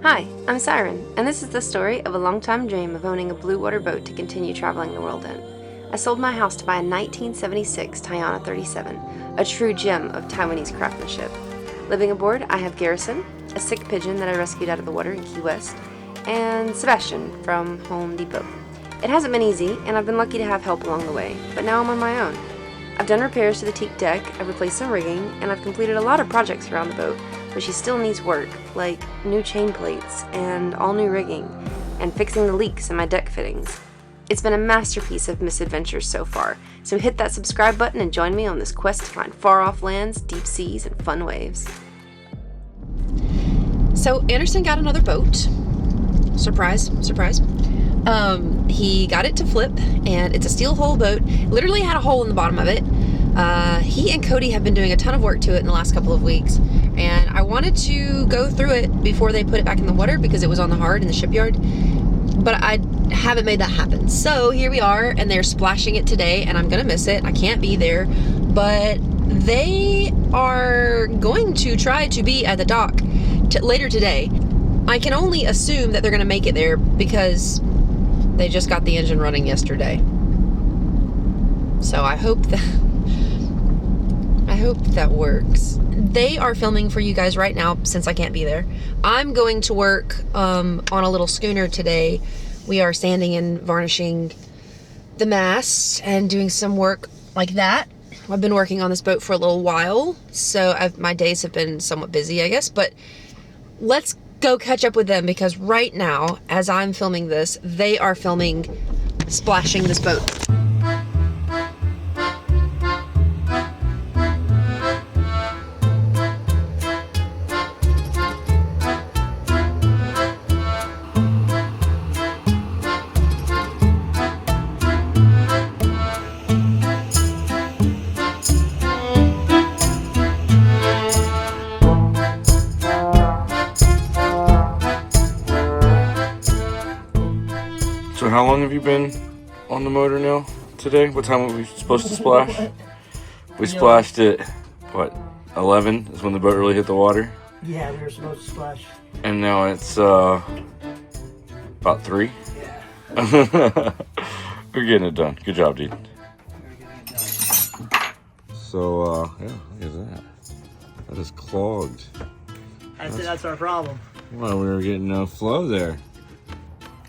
Hi, I'm Siren, and this is the story of a long-time dream of owning a bluewater boat to continue traveling the world in. I sold my house to buy a 1976 Tayana 37, a true gem of Taiwanese craftsmanship. Living aboard, I have Garrison, a sick pigeon that I rescued out of the water in Key West, and Sebastian from Home Depot. It hasn't been easy, and I've been lucky to have help along the way, but now I'm on my own. I've done repairs to the teak deck, I've replaced some rigging, and I've completed a lot of projects around the boat, but she still needs work, like new chain plates and all new rigging, and fixing the leaks in my deck fittings. It's been a masterpiece of misadventures so far, so hit that subscribe button and join me on this quest to find far-off lands, deep seas, and fun waves. So Anderson got another boat. Surprise, surprise. He got it to flip, and it's a steel hull boat. Literally had a hole in the bottom of it. He and Cody have been doing a ton of work to it in the last couple of weeks, and I wanted to go through it before they put it back in the water because it was on the hard in the shipyard, but I haven't made that happen. So here we are, and they're splashing it today, and I'm gonna miss it. I can't be there, but they are going to try to be at the dock later today. I can only assume that they're gonna make it there because they just got the engine running yesterday. So I hope that works. They are filming for you guys right now since I can't be there. I'm going to work on a little schooner today. We are sanding and varnishing the masts and doing some work like that. I've been working on this boat for a little while, so my days have been somewhat busy, I guess, but let's go catch up with them because right now, as I'm filming this, they are filming splashing this boat. So how long have you been on the motor now today? What time were we supposed to splash? We splashed at, what, 11 is when the boat really hit the water? Yeah, we were supposed to splash. And now it's about 3? Yeah. We're getting it done. Good job, dude. We're getting it done. So, yeah, look at that. That is clogged. That's our problem. Well, we were getting no flow there.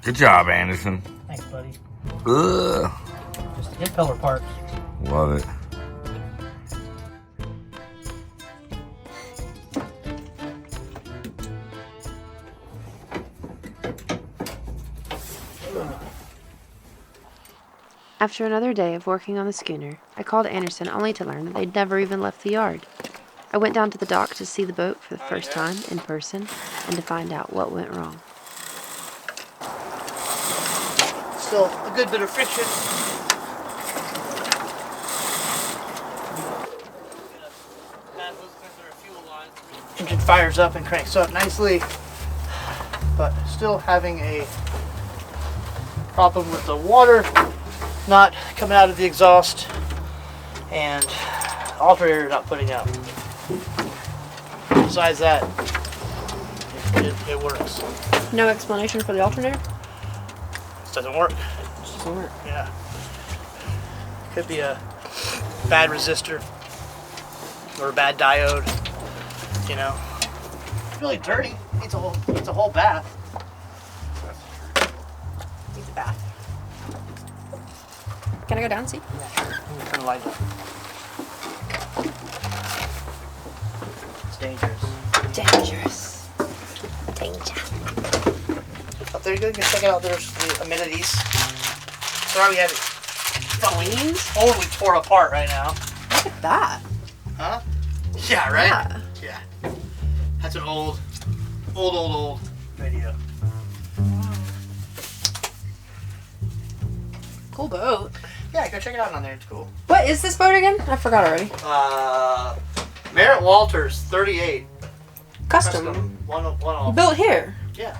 Good job, Anderson. Thanks, buddy. Ugh. Just impeller parts. Love it. After another day of working on the schooner, I called Anderson only to learn that they'd never even left the yard. I went down to the dock to see the boat for the first time in person and to find out what went wrong. Still a good bit of friction. Engine fires up and cranks up nicely, but still having a problem with the water not coming out of the exhaust and alternator not putting out. Besides that, it works. No explanation for the alternator? This doesn't work. It doesn't work. Yeah. Could be a bad resistor or a bad diode, you know. It's really dirty. Needs a whole bath. Needs a bath. Can I go down and see? Yeah, sure. I'm gonna turn the light up. It's dangerous. Dangerous. Danger. Up there, you can check it out. There's the amenities. Sorry we have it totally torn apart right now. Look at that. Huh? Yeah, right? Yeah. Yeah. That's an old radio. Cool boat. Yeah, go check it out on there. It's cool. What is this boat again? I forgot already. Merritt Walters 38. Custom. One off. Built here Yeah.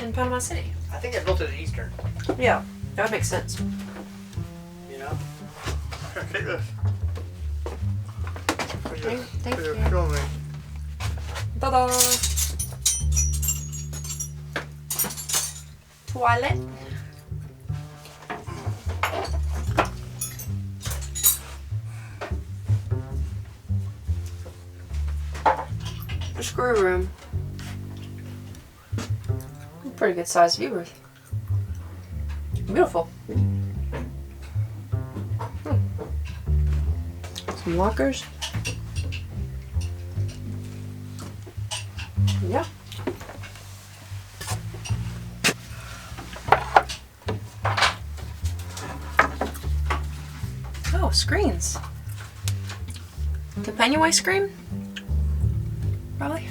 in Panama City. I think they built it at Eastern. Yeah, that would make sense. You know? Take this. Thank you. Show me. Ta-da! toilet. A screw room. Pretty good sized view booth. Beautiful. Some lockers. Yeah. Oh, screens. Companionway screen? Probably.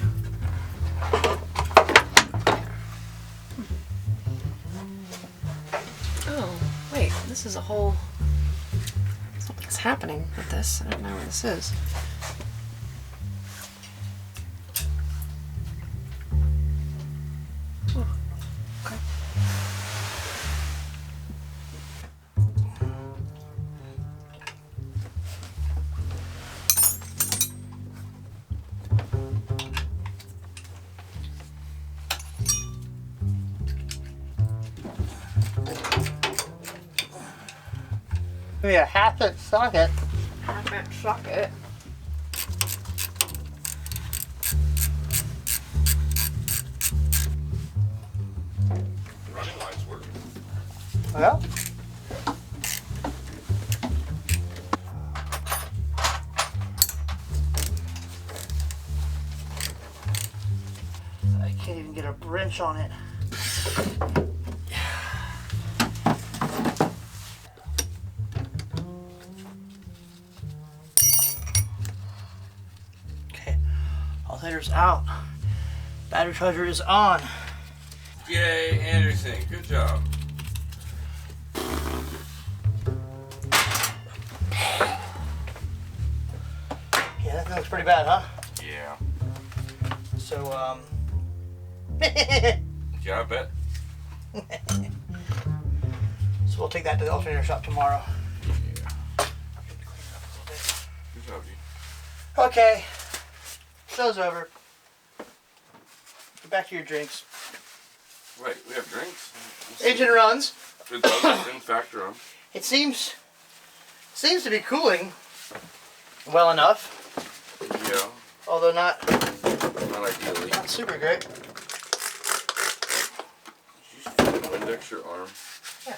Oh, wait, this is a whole... Something's happening with this. I don't know what this is. Oh, okay. Maybe a half-inch socket. Half-inch socket. Running lights work. Well. I can't even get a wrench on it. Okay, alternator's out. Battery charger is on. Yay, Anderson. Good job. Yeah, that looks pretty bad, huh? Yeah. So, Yeah, I bet. so we'll take that to the alternator shop tomorrow. Yeah. Good job, dude. Okay, show's over. Get back to your drinks. Wait, we have drinks? Engine runs. It does in factor on. It seems to be cooling well enough, Yeah, although not not ideally. super great. Did you index your arm? Yeah.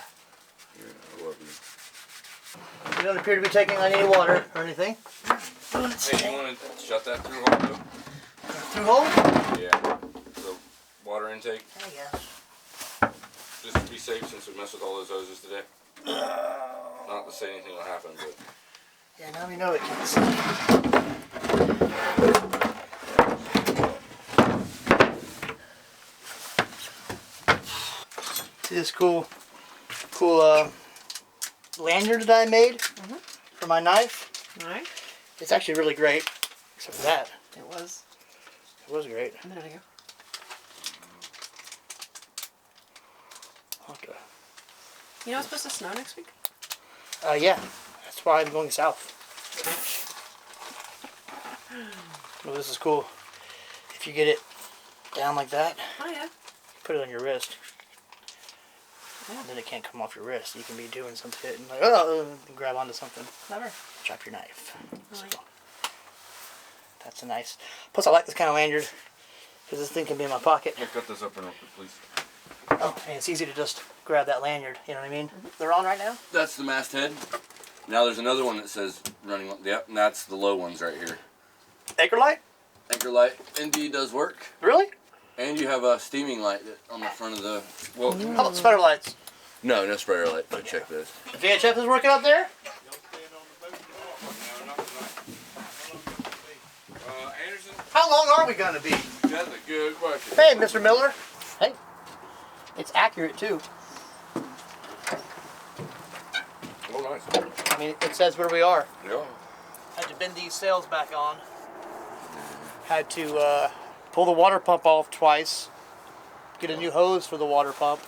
Yeah, I love you. You don't appear to be taking on any water or anything. Hey, you want to shut that through hole too? Through hole? Yeah. The water intake. I guess. Just to be safe since we messed with all those hoses today. Not to say anything will happen, but... Yeah, now we know it can't see. See this cool lanyard that I made for my knife? Alright. It's actually really great, except for that. It was It was great. a minute ago. Okay. You know it's supposed to snow next week? Yeah, that's why I'm going south. Well, this is cool. If you get it down like that, Oh yeah. put it on your wrist. Yeah. And then it can't come off your wrist. You can be doing something and like, oh, and grab onto something. Clever. Drop your knife. I like it. That's a nice. Plus, I like this kind of lanyard because this thing can be in my pocket. Yeah, cut this up real quick, please. Oh, and it's easy to just grab that lanyard. You know what I mean? They're on right now. That's the masthead. Now there's another one that says running. Yep, and that's the low ones right here. Anchor light? Anchor light indeed does work. Really? And you have a steaming light on the front of the... Well, How about spider lights? no sprayer light. But check this. The VHF is working up there? Anderson, How long are we going to be? that's a good question. Hey, Mr. Miller. Hey. It's accurate, too. Oh, nice. I mean, it says where we are. Yeah. Had to bend these sails back on. Had to pull the water pump off twice. Get a new hose for the water pump.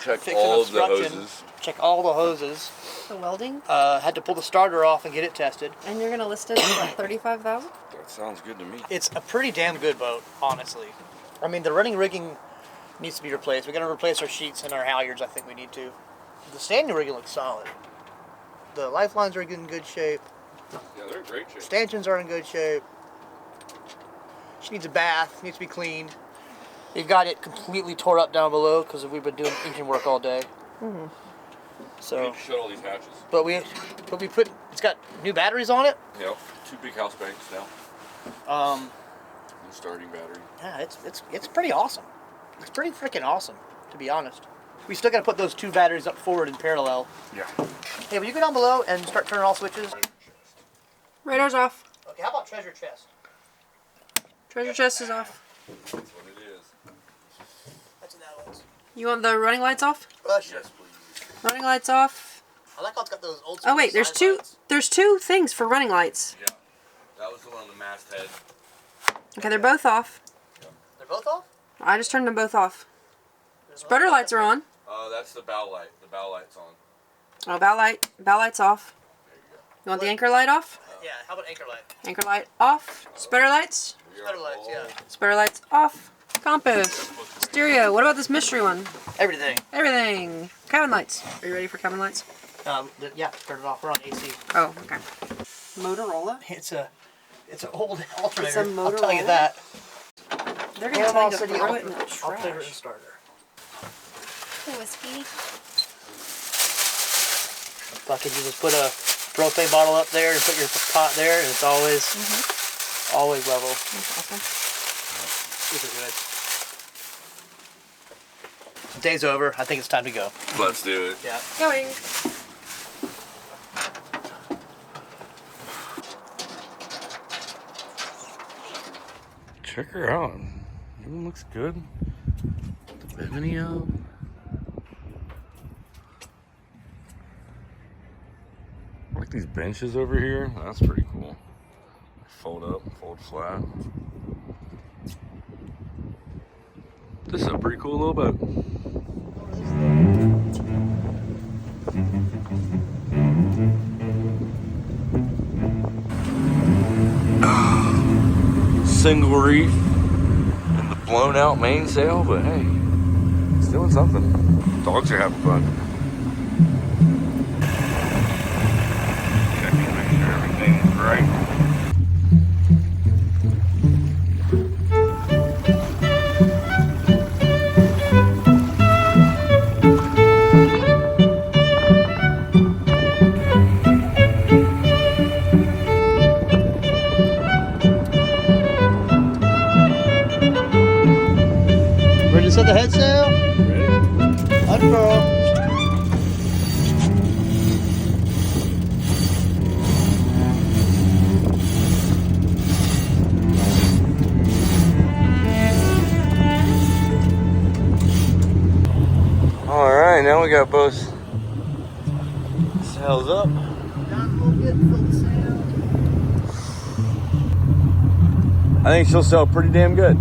Check Fix all an of the obstruction. hoses. Check all the hoses. The welding? Had to pull the starter off and get it tested. And you're gonna list it at 35,000? That sounds good to me. It's a pretty damn good boat, honestly. I mean, the running rigging needs to be replaced. We got to replace our sheets and our halyards. I think we need to. The standing rigging looks solid. The lifelines are in good shape. Yeah, they're in great shape. Stanchions are in good shape. She needs a bath. Needs to be cleaned. We've got it completely tore up down below because we've been doing engine work all day. Mm-hmm. We need to shut all these hatches. But we put, it's got new batteries on it. Yep, 2 big house banks now. New starting battery. Yeah, it's pretty awesome. It's pretty freaking awesome, to be honest. We still got to put those 2 batteries up forward in parallel. Yeah. Hey, will you go down below and start turning all switches? Radar's off. Okay, how about treasure chest? Treasure chest is off. That's what it is. That's what that was. You want the running lights off? Yes, please. Running lights off. I like how it's got those old. Oh wait, there's two. lights. There's 2 things for running lights. Yeah. That was the one on the masthead. Okay, they're both off. They're both off. I just turned them both off. Sputter lights are on. That's the bow light. The bow light's on. Oh, bow light's off. There you go. You want the anchor light off? Yeah. How about anchor light? Anchor light off. Sputter lights. Sputter lights. Yeah. Sputter lights off. Compass. Stereo. What about this mystery one? Everything. Everything. Cabin lights. Are you ready for cabin lights? Yeah. Turn it off. We're on AC. Oh, okay. Motorola. It's an old alternator. It's a I'll tell you Motorola? that. They're gonna tell you to throw it in the Alternator and trash. starter. Whiskey. Fucking, you just put a propane bottle up there and put your pot there, and it's always level. That's awesome. These are good. Day's over. I think it's time to go. Let's do it. Yeah. Going. Check her out. Everything looks good. The bimini up. I like these benches over here. That's pretty cool. Fold up, fold flat. This is a pretty cool little boat. Single reef and the blown out mainsail, but hey, it's doing something. Dogs are having fun. Checking to make sure everything's right. Ready to set the head sail? Ready? Unfurl. All right, now we got both sails up. Down a little bit, fill the sail. I think she'll sail pretty damn good.